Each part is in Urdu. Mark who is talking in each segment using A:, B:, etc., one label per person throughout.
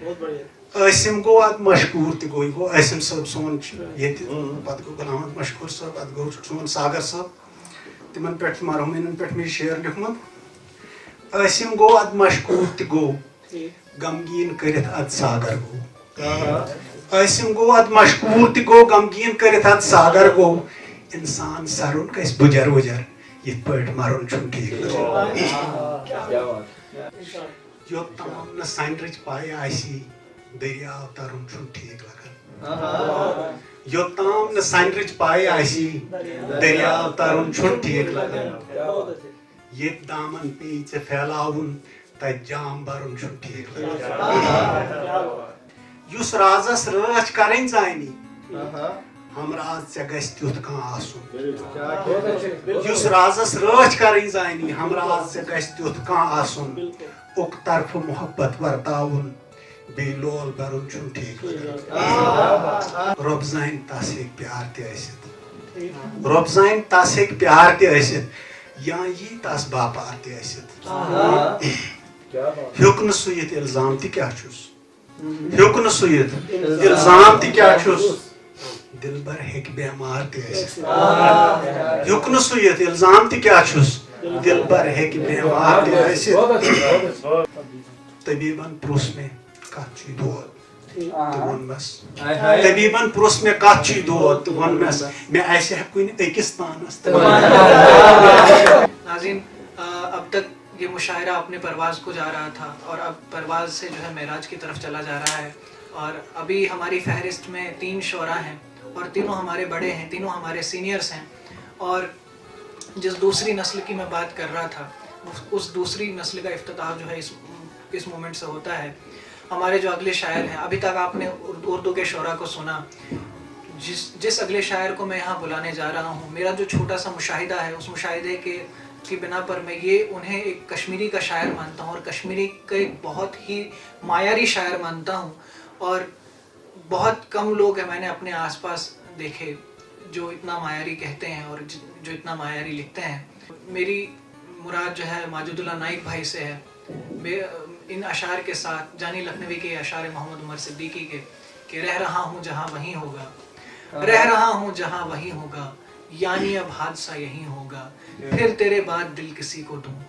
A: عاصم گو اد مشہور تہ گو یہ گو عاصم صٲب سون یہ پتہ گو غلام احمد مشہور صٲب پتہ گو سون ساگر صٲب تمن پہ مرحومین پہ میں شعر لیکھمت عاصم گو اد مشہور تہ گو غمگین کرت اد ساگر گو عاصم گو اد مشہور تہ گو غمگین کرت اد ساگر گو انسان سرن گژھِ بجر وجر یت پٲٹھۍ مرُن چھُنہٕ ٹھیٖک لگان یوٚتام نہٕ سنڈرٕچ پاے آسی دٔریاو ترُن چھُنہٕ ٹھیٖک لگان یوٚتام نہٕ سنڈرٕچ پاے آسی دٔریاو ترُن چھُنہٕ ٹھیٖک لگان ییٚتہِ دامن پیٚیہِ ژےٚ پھیلاوُن تتہِ جام برُن چھُنہٕ ٹھیٖک لگان یُس رازس رٲچھ کرٕنۍ زانہِ ہمراز ژےٚ گژھِ تیُتھ کانٛہہ آسُن یُس رازس رٲچھ کرٕنۍ زانہِ ہمراز ژےٚ گژھِ تیُتھ کانٛہہ آسُن اُک طرفہٕ محبت ورتاوُن بیٚیہِ لول برُن چھُنہٕ ٹھیٖک لگان رۄب زانہِ تس ہیٚکہِ پیار تہِ ٲسِتھ رۄب زانہِ تس ہیٚکہِ پیار تہِ ٲسِتھ یا یی تس باپار تہِ ٲسِتھ ہیوٚک نہٕ سُہ یِتھ الزام تہِ کیٛاہ چھُس ہیوٚک نہٕ سُہ یِتھ الزام تہِ کیٛاہ چھُس دل بر ہیٚکہِ بیمار تہِ ٲسِتھ ہیوٚک نہٕ سُہ یِتھ الزام تہِ کیٛاہ چھُس دل بر ہیٚکہِ بیمار تہِ ٲسِتھ طبیٖبن پرُژھ مےٚ کتھ چھُے دود تہٕ ووٚنمس طبیٖبن پرُژھ مےٚ کتھ چھُے دود تہٕ ووٚنمس مےٚ آسہِ ہا کُنہِ أکِس تانس
B: ناظرین اب تک یہ مشاعرہ اپنے پرواز کو جا رہا تھا اور اب پرواز سے جو ہے معراج کی طرف چلا جا رہا ہے اور ابھی ہماری فہرست میں 3 شعراء ہیں اور تینوں ہمارے بڑے ہیں تینوں ہمارے سینئرز ہیں اور جس دوسری نسل کی میں بات کر رہا تھا اس دوسری نسل کا افتتاح جو ہے اس مومنٹ سے ہوتا ہے ہمارے جو اگلے شاعر ہیں ابھی تک آپ نے اردو کے شعراء کو سنا جس اگلے شاعر کو میں یہاں بلانے جا رہا ہوں میرا جو چھوٹا سا مشاہدہ ہے اس مشاہدے کی بنا پر میں یہ انہیں ایک کشمیری کا شاعر مانتا ہوں اور کشمیری کا ایک بہت ہی معیاری شاعر مانتا ہوں اور بہت کم لوگ ہیں میں نے اپنے آس پاس دیکھے جو اتنا معیاری کہتے ہیں اور جو اتنا معیاری لکھتے ہیں میری مراد جو ہے ماجد اللہ نائک بھائی سے ہے ان اشعار کے ساتھ جانی لکھنوی کے اشعار محمد عمر صدیقی کے کہ رہ رہا ہوں جہاں وہیں ہوگا رہ رہا ہوں جہاں وہیں ہوگا یعنی اب حادثہ یہیں ہوگا پھر تیرے بعد دل کسی کو دوں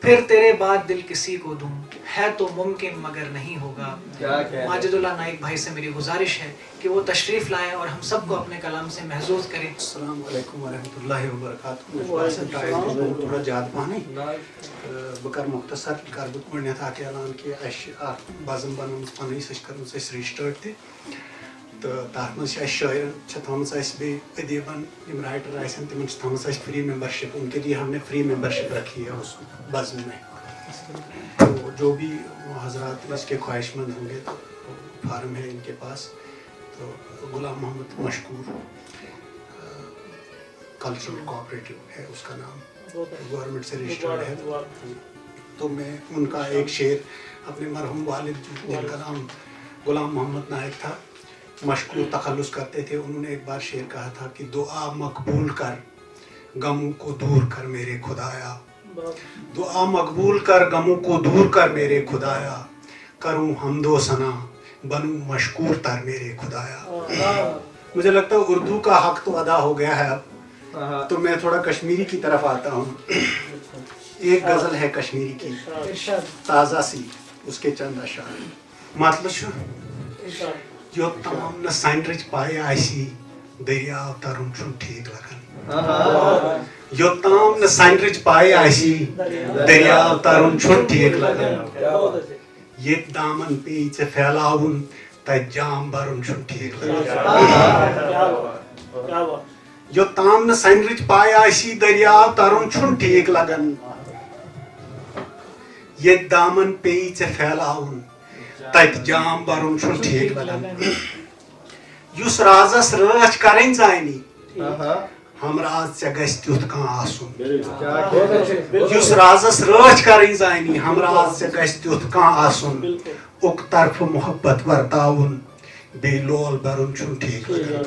B: پھر تیرے بعد دل کسی کو دوں ہے تو ممکن مگر نہیں ہوگا ماجد اللہ نائک بھائی سے میری گزارش ہے کہ وہ تشریف لائیں اور ہم سب کو اپنے کلام سے محظوظ کریں.
A: السلام علیکم ورحمۃ اللہ وبرکاتہ. تھوڑا زیادہ پہنی بہ کر مختصر کر بہ گۄڈنیٚتھ اکھ اعلان کہ اکھ بزم بنٲومٕژ پنٕنۍ سۄ چھِ کٔرمٕژ اَسہِ رجسٹٲرڈ تہِ تہٕ تتھ منٛز چھِ اَسہِ شٲعرن چھِ تھٲومٕژ اَسہِ بیٚیہِ ادیٖبن یِم رائٹر آسن تِمن چھِ تھٲومٕژ اَسہِ فری ممبرشپ. ان کے لیے ہم نے فری ممبرشپ رکھی ہے اس بزم میں. تو جو بھی حضرات اس کے خواہش مند ہوں گے تو فارم ہے ان کے پاس. تو غلام محمد مشکور کلچرل کوآپریٹو ہے اس کا نام, گورنمنٹ سے رجسٹرڈ ہے. تو میں ان کا ایک شعر اپنے مرحوم والد جن کا نام غلام محمد نائک تھا, مشکور تخلص کرتے تھے, انہوں نے ایک بار شعر کہا تھا کہ دعا مقبول کر غموں کو دور کر میرے خدایا, دعا مقبول کر غموں کو دور کر میرے خدایا, کروں حمد و ثنا بنوں مشکور تر میرے خدایا. مجھے لگتا ہے اردو کا حق تو ادا ہو گیا ہے اب, تو میں تھوڑا کشمیری کی طرف آتا ہوں. ایک غزل ہے کشمیری کی تازہ سی, اس کے چند اشعار. مطلب چھُ یوٚتام نہٕ سنڈرٕچ پاے آسی دٔریاو ترُن چھُنہٕ ٹھیٖک لگان, یوٚتام نہٕ سنڈرٕچ پاے آسی دٔریاو ترُن چھُنہٕ ٹھیٖک لگان, ییٚتہِ دامن پیٚیہِ ژےٚ پھیلاوُن تتہِ جام برُن چھُنہٕ ٹھیٖک لگان. یوٚتام نہٕ سنڈرٕچ پاے آسی دٔریاو ترُن چھُنہٕ ٹھیٖک لگان, ییٚتہِ دامن پیٚیہِ ژےٚ پھیلاوُن تتہِ جام برُن چھُنہٕ ٹھیٖک لگان. یُس رازس رٲچھ کرٕنۍ زانہِ ہمراز ژےٚ گژھِ تیُتھ کانٛہہ آسُن, یُس رازس رٲچھ کرٕنۍ زانہِ ہمراز ژےٚ گژھِ تیُتھ کانٛہہ آسُن, اُک طرفہٕ محبت ورتاوُن بیٚیہِ لول برُن چھُنہٕ ٹھیٖک لگان.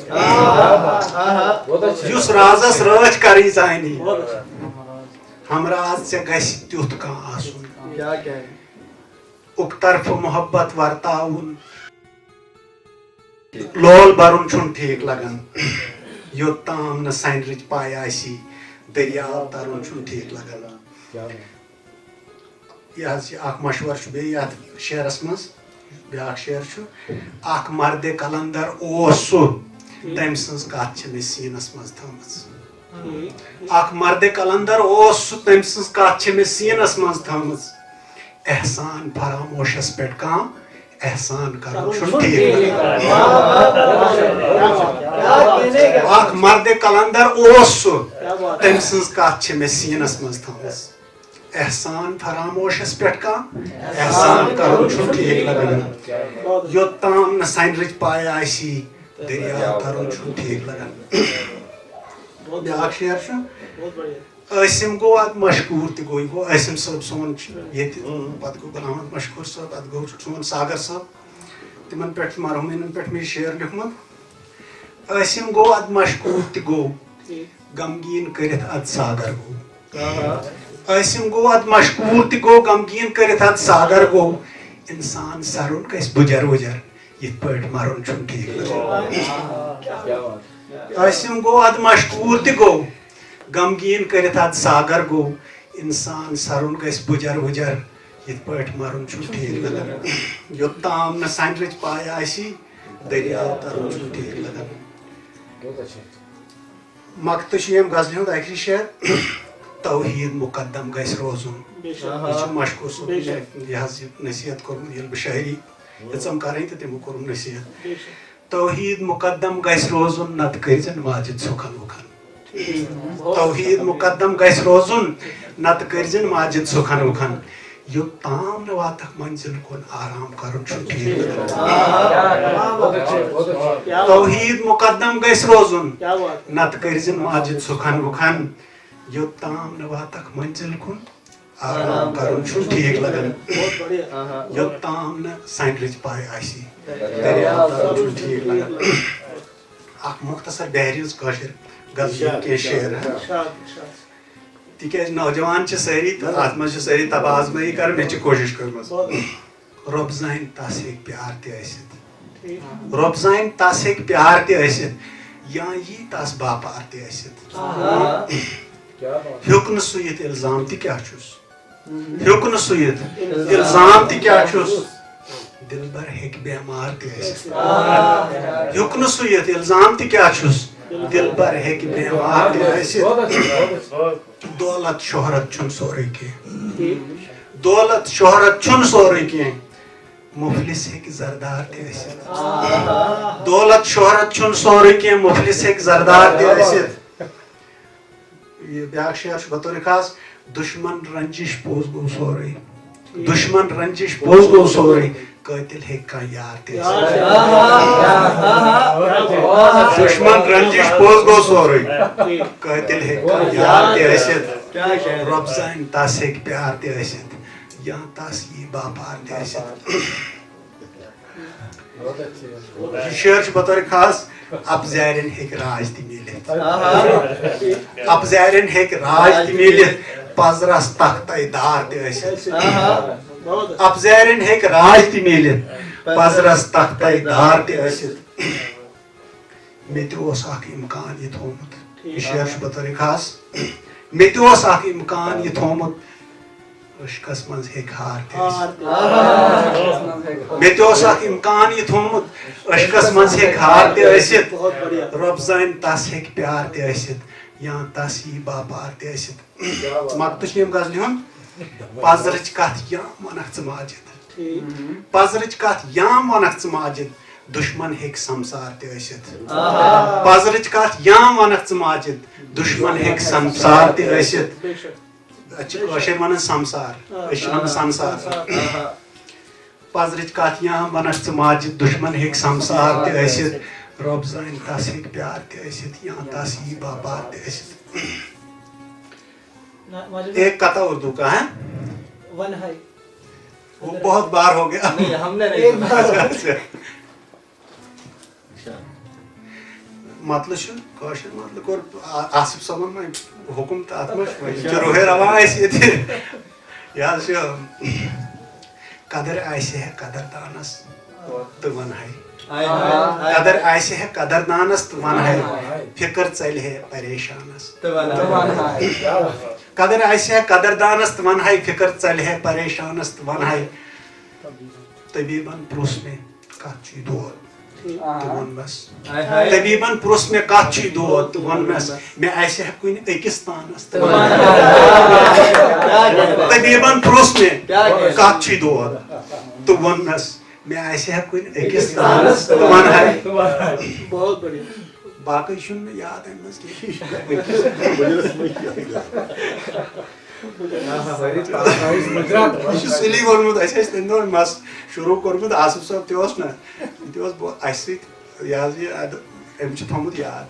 A: یُس رازس رٲچھ کرٕنۍ زانہِ ہمراز ژےٚ گژھِ تیُتھ کانٛہہ آسُن. اک طرف محبت ورتاؤن لول برن چھن ٹھیک لگان یوتام نہ سینرچ پاے آسی دریاو ترن چھن ٹھیک لگان یہ اخ مشور بیٚیہِ یتھ شعرس منٛز بیٛاکھ شعر چھُ اکھ مرد کلندر اوس سُہ تٔمۍ سٕنٛز کتھ چھِ مےٚ سیٖنس منٛز تھٲمٕژ اکھ مرد کلندر اوس سُہ تٔمۍ سٕنٛز کتھ چھِ مےٚ سیٖنس منٛز تھٲمٕژ احسان فراموشس پٮ۪ٹھ کانٛہہ احسان کرُن چھُنہٕ ٹھیٖک اکھ مرد کلندر اوس سُہ تٔمۍ سٕنٛز کتھ چھِ مےٚ سیٖنس منٛز تھٲمٕژ احسان فراموشس پٮ۪ٹھ کانٛہہ احسان کرُن چھُنہٕ ٹھیٖک لگان یوٚتام نہٕ سنرٕچ پاے آسی دریاو ترُن چھُنہٕ ٹھیٖک لگان بیٛاکھ شعر چھُ عاصم گوٚو اتھ مشہوٗر تہِ گوٚو یہِ گوٚو عاصم صٲب سون چھُ ییٚتہِ پتہٕ گوٚو غلام احمد مشہوٗر صٲب پتہٕ گوٚو سون ساگر صٲب تِمن پٮ۪ٹھ مرحوٗمینن پٮ۪ٹھ مےٚ یہِ شعر لیوٗکھمُت عاصم گوٚو اتھ مشہوٗر تہِ گوٚو غمگیٖن کٔرِتھ ادٕ ساگر گوٚو عاصم گوٚو اتھ مشہوٗر تہِ گوٚو غمگیٖن کٔرِتھ ادٕ ساگر گوٚو انسان سرُن گژھِ بُجر وُجر یِتھ پٲٹھۍ مرُن چھُنہٕ ٹھیٖک لگان عاصم گوٚو ادٕ مشہوٗر تہِ گوٚو غمگیٖن کٔرِتھ ادٕ ساگر گوٚو انسان سرُن گژھِ بُجر وُجر یِتھ پٲٹھۍ مرُن چھُنہٕ ٹھیٖک لگان یوٚتام نہٕ سنرٕچ پاے آسی دریاو ترُن چھُنہٕ ٹھیٖک لگان مقتہٕ چھُ ییٚمہِ غزلہِ ہُنٛد ٲخری شعر توحیٖد مُقدم گژھِ روزُن یہِ چھُ مشکوٗر صٲبن یہِ حظ یہِ نصیحت کوٚرمُت ییٚلہِ بہٕ شٲعری یژھم کرٕنۍ تہٕ تِمو کوٚرُم نصیحت توحیٖد مُقدم گژھِ روزُن نتہٕ کٔرۍزٮ۪ن ماجد سُکھن وُکھن توحیٖد مُقدم گژھِ روزُن نتہٕ کٔرۍزٮ۪ن ماجد سُکھن وُکھن یوٚتام نہٕ واتکھ منزِل کُن آرام کرُن چھُنہٕ ٹھیٖک توحیٖد مُقدم گژھِ روزُن نتہٕ کٔرۍزٮ۪ن ماجد سُکھن وُکھن یوٚتام نہٕ واتکھ منزِل کُن آرام کرُن چھُنہٕ ٹھیٖک لگان یوٚتام نہٕ سنرٕچ پاے آسی دریاو ترُن چھُنہٕ ٹھیٖک لگان اکھ مختصر بہرِ ہٕنٛز کٲشِر غزل کینٛہہ شعر تِکیٛازِ نوجوان چھِ سٲری تہٕ اتھ منٛز چھِ سٲری تباہ آزمٲیی کران مےٚ چھِ کوٗشش کٔرمٕژ رۄب زانہِ تس ہیٚکہِ پیار تہِ ٲسِتھ رۄب زانہِ تس ہیٚکہِ پیار تہِ ٲسِتھ یا یی تس باپار تہِ ٲسِتھ ہیوٚک نہٕ سُہ یِتھ الزام تہِ کیٛاہ چھُس ہیوٚک نہٕ سُہ یِتھ الزام تہِ کیٛاہ چھُس دِلبر ہیٚکہِ بٮ۪مار تہِ ٲسِتھ ہیوٚک نہٕ سُہ یِتھ الزام تہِ کیٛاہ چھُس دِلبر ہیٚکہِ بٮ۪مار تہِ ٲسِتھ دولت شہرت چھُنہٕ سورُے کینٛہہ دولت شہرت چھُنہٕ سورُے کینٛہہ مُفلِس ہیٚکہِ زردار تہِ ٲسِتھ دولت شہرت چھُنہٕ سورُے کینٛہہ مُفلِس ہیٚکہِ زردار تہِ ٲسِتھ یہ بیٛاکھ شعر چھُ بطورِ خاص دُشمن رنجش پوٚز گوٚو سورُے دُشمن رنجش پوٚز گوٚو سورُے قٲتِل ہیٚکہِ کانٛہہ یار تہِ ٲسِتھ دُشمن رنجش پوٚز گوٚو سورُے قٲتِل ہیٚکہِ کانٛہہ یار تہِ ٲسِتھ رۄب زانہِ تس ہیٚکہِ پیار تہِ ٲسِتھ یا تس یی باپار تہِ ٲسِتھ یہ شعر چھُ بطورِ خاص افزارٮ۪ن ہیٚکہِ راج تہِ میٖلِتھ افزارٮ۪ن ہیٚکہِ راج تہِ میٖلِتھ پزرس تختے دار تہِ ٲسِتھ افزارٮ۪ن ہیٚکہِ راج تہِ میٖلِتھ پزرس تختے دار تہِ ٲسِتھ مےٚ تہِ اوس اکھ اِمکان یہِ تھوٚومُت یہِ شعر چھُ بطورِ خاص مےٚ تہِ اوس اکھ اِمکان یہِ تھوٚومُت عشقس منٛز ہیٚکہِ ہار تہِ ٲسِتھ مےٚ تہِ اوس اکھ اِمکان یہِ تھوٚومُت عشقس منٛز ہیٚکہِ ہار تہِ ٲسِتھ رۄب زانہِ تس ہیٚکہِ پیار تہِ ٲسِتھ یا تس یی باپار تہِ ٲسِتھ مقتہٕ چھُ ییٚمہِ غزلہِ ہُنٛد پزرٕچ کتھ یام ونکھ ژٕ ماجد پزرٕچ کتھ یام ونکھ ژٕ ماجد دُشمن ہیٚکہِ سمسار تہِ ٲسِتھ پزرٕچ کتھ یام ونکھ ژٕ ماجد دُشمن ہیٚکہِ سمسار تہِ ٲسِتھ اتھ چھِ کٲشِرۍ ونان سمسار أسۍ چھِ ونان سمسار پزرٕچ کتھ یام ونکھ ژٕ ماجد دُشمن ہیٚکہِ سمسار تہِ ٲسِتھ رۄب زانہِ تس ہیٚکہِ پیار تہِ ٲسِتھ یا تس یی باپار تہِ ٲسِتھ ایک کتا اردو کا ہے وہ بہت بار ہو گیا مطلب چھُ کٲشِر مطلب کوٚر آصف صٲبن وۄنۍ حُکُم تہٕ اتھ منٛز چھُ روحے روا اسہِ ییٚتہِ یہِ حظ چھُ قدر آسہِ ہے قدردانس تہٕ ونہے قدر آسہِ ہے قدردانس تہٕ ونہے فکر ژلہِ ہے پریشانس قدر آسہِ ہے قدردانس تہٕ ونہے فکر ژلہِ ہے پریشانس تہٕ ونہے طبیبن پرُژھ مےٚ کتھ چھُے دود تہٕ ووٚنمس طبیبن پرُژھ مےٚ کتھ چھُے دود تہٕ ووٚنمس مےٚ آسہِ ہے کُنہِ أکِس تانس تہٕ طبیبن پرُژھ مےٚ کتھ چھُے دود تہٕ ووٚنمس مےٚ آسہِ ہے کُنہِ أکِس تانس تہٕ ونہے باقٕے چھُنہٕ مےٚ یاد اَمہِ منٛز کینٛہہ سُلی ووٚنمُت اَسہِ ٲسۍ تمہِ دۄہ مس شروٗع کوٚرمُت آصف صٲب تہِ اوس نا تہِ اوس اَسہِ سۭتۍ یہِ حظ یہِ أمۍ چھُ تھوٚمُت یاد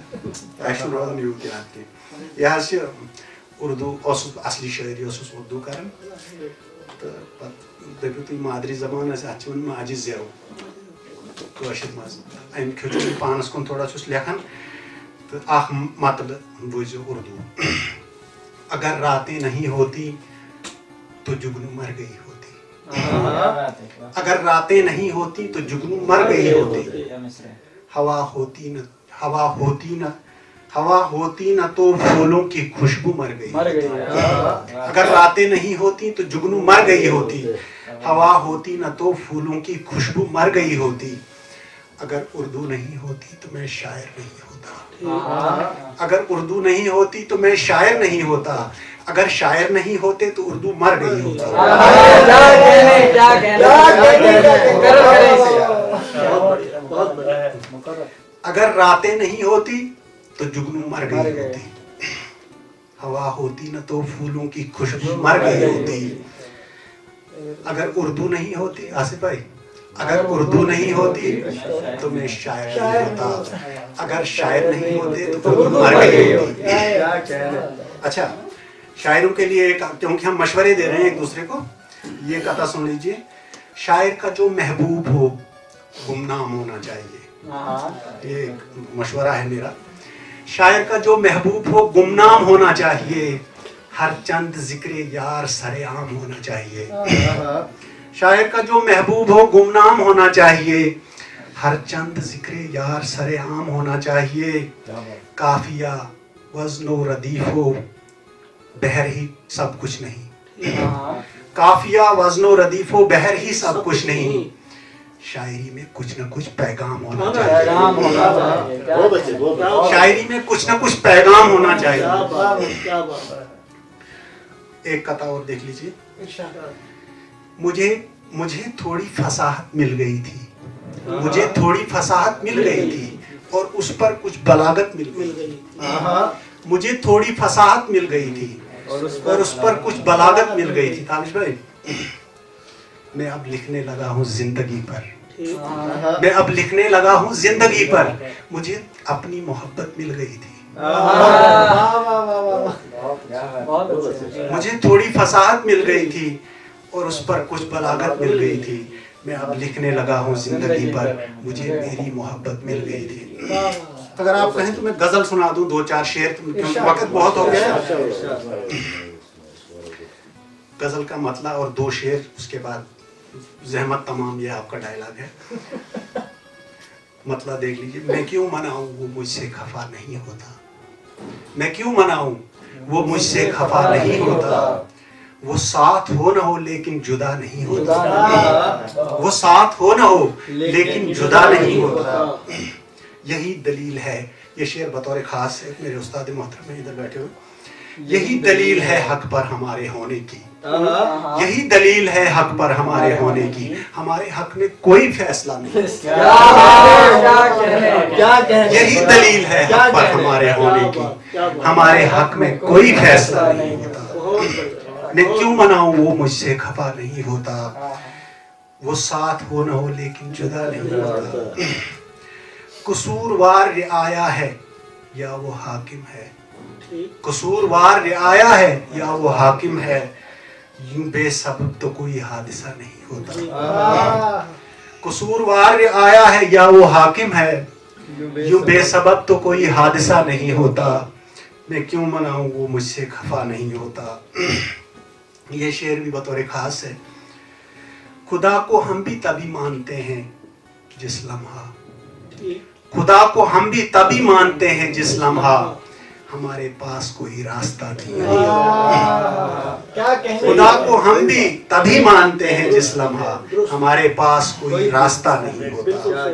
A: اَسہِ چھُنہٕ روزان یوٗت یاد کینٛہہ یہِ حظ چھِ اُردو اوسُس اصلی شٲعری اوسُس اُردو کران تہٕ پتہٕ دٔپِو تُہۍ مادری زبان ٲسۍ اَتھ چھِ وَنان ماجہِ زٮ۪و کٲشِر منٛز اَمہِ کھیٚو چھُس پانس کُن تھوڑا چھُس لیکھان تہٕ اکھ مطلب بوٗزِو اُردو اگر راتیں نہیں ہوتی تو جگنو مر گئی ہوتی اگر راتیں نہیں ہوتی تو جگنو مر گئی ہوتی ہوا ہوتی نہ تو پھولوں کی خوشبو مر گئی اگر راتیں نہیں ہوتی تو جگنو مر گئی ہوتی ہوا ہوتی نہ تو پھولوں کی خوشبو مر گئی ہوتی اگر اردو نہیں ہوتی تو میں شاعر نہیں ہوتا اگر اردو نہیں ہوتی تو میں شاعر نہیں ہوتا اگر شاعر نہیں ہوتے تو اردو مر گئی ہوتی اگر راتیں نہیں ہوتی تو جگنو مر گئی ہوتی ہوا ہوتی نہ تو پھولوں کی خوشبو مر گئی ہوتی اگر اردو نہیں ہوتی آصف بھائی اگر اردو نہیں ہوتی تو میں شاعر نہیں ہوتا اگر شاعر نہیں ہوتے تو اردو مر گئی ہوتی اچھا شاعروں کے لیے کیونکہ ہم مشورے دے رہے ہیں ایک دوسرے کو یہ کہتا سن لیجئے شاعر کا جو محبوب ہو گمنام ہونا چاہیے یہ مشورہ ہے میرا شاعر کا جو محبوب ہو گمنام ہونا چاہیے ہر چند ذکر یار سر عام ہونا چاہیے شاعر کا جو محبوب ہو گمنام ہونا چاہیے ہر چند ذکر یار سر عام ہونا چاہیے قافیہ وزن و ردیف ہو بہر ہی سب کچھ نہیں قافیہ وزن و ردیف ہو بہر ہی سب کچھ نہیں شاعری میں کچھ نہ کچھ پیغام ہونا چاہیے شاعری میں کچھ نہ کچھ پیغام ہونا چاہیے ایک قطعہ اور دیکھ لیجیے مجھے تھوڑی فصاحت مل گئی تھی مجھے تھوڑی فصاحت مل گئی تھی اور اس پر کچھ بلاغت مل گئی تھی مجھے تھوڑی فصاحت مل گئی تھی اور اس پر کچھ بلاغت مل گئی تھی تابش بھائی میں اب لکھنے لگا ہوں زندگی پر میں اب لکھنے لگا ہوں زندگی پر مجھے اپنی محبت مل گئی تھی مجھے تھوڑی فصاحت مل گئی تھی اور اس پر کچھ بلاغت مل گئی تھی میں اب لکھنے لگا ہوں زندگی پر مجھے میری محبت مل گئی تھی اگر آپ کہیں تو میں غزل سنا دوں دو چار شعر کیونکہ وقت بہت ہو گیا ہے غزل کا مطلع اور دو شعر اس کے بعد زحمت تمام یہ آپ کا ڈائلاگ ہے مطلع دیکھ لیجیے میں کیوں مناؤں وہ مجھ سے خفا نہیں ہوتا میں کیوں مناؤں وہ مجھ سے خفا نہیں ہوتا وہ ساتھ ہو نہ ہو لیکن جدا نہیں ہوتا وہ ساتھ ہو نہ ہو لیکن جدا نہیں ہوتا یہی دلیل ہے یہ شعر بطور خاص ہے میرے استاد محترم ہیں ادھر بیٹھے ہوئے یہی دلیل ہے حق پر ہمارے ہونے کی یہی دلیل ہے حق پر ہمارے ہونے کی ہمارے حق میں کوئی فیصلہ نہیں یہی دلیل ہے حق پر ہمارے ہونے کی ہمارے حق میں کوئی فیصلہ نہیں ہوتا میں کیوں مناؤں وہ مجھ سے خفا نہیں ہوتا وہ ساتھ ہو نہ ہو لیکن جدا نہیں ہوتا قصوروار رعایا ہے یا وہ حاکم ہے قصوروار رعایا ہے یا وہ حاکم ہے یوں بے سبب تو کوئی حادثہ نہیں ہوتا قصوروار رعایا ہے یا وہ حاکم ہے یوں بے سبب تو کوئی حادثہ نہیں ہوتا میں کیوں مناؤں وہ مجھ سے خفا نہیں ہوتا یہ شعر بھی بطور خاص ہے خدا کو ہم بھی تبھی مانتے ہیں جس لمحہ، خدا کو ہم بھی تبھی مانتے ہیں جس لمحہ ہمارے پاس کوئی راستہ نہیں ہے۔ خدا کو ہم بھی تبھی مانتے ہیں جس لمحہ ہمارے پاس کوئی راستہ نہیں ہوتا۔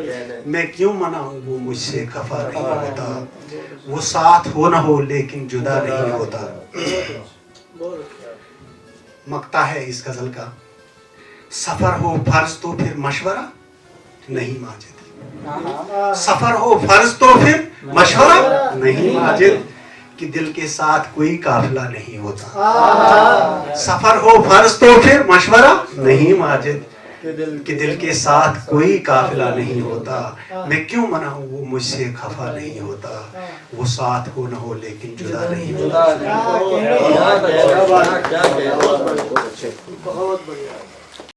A: میں کیوں مناؤں وہ مجھ سے خفا نہیں ہوتا، وہ ساتھ ہو نہ ہو لیکن جدا نہیں ہوتا۔ مقطع ہے اس غزل کا، سفر ہو فرض تو پھر مشورہ نہیں ماجد، سفر ہو فرض تو پھر مشورہ نہیں ماجد، کہ دل کے ساتھ کوئی قافلہ نہیں ہوتا۔ سفر ہو فرض تو پھر مشورہ نہیں ماجد، کہ دل کے ساتھ کوئی قافلہ نہیں ہوتا۔ میں کیوں مناؤں وہ مجھ سے خفا نہیں ہوتا، وہ ساتھ ہو نہ ہو لیکن جدا نہیں ہوتا۔
C: بہت بڑھیا۔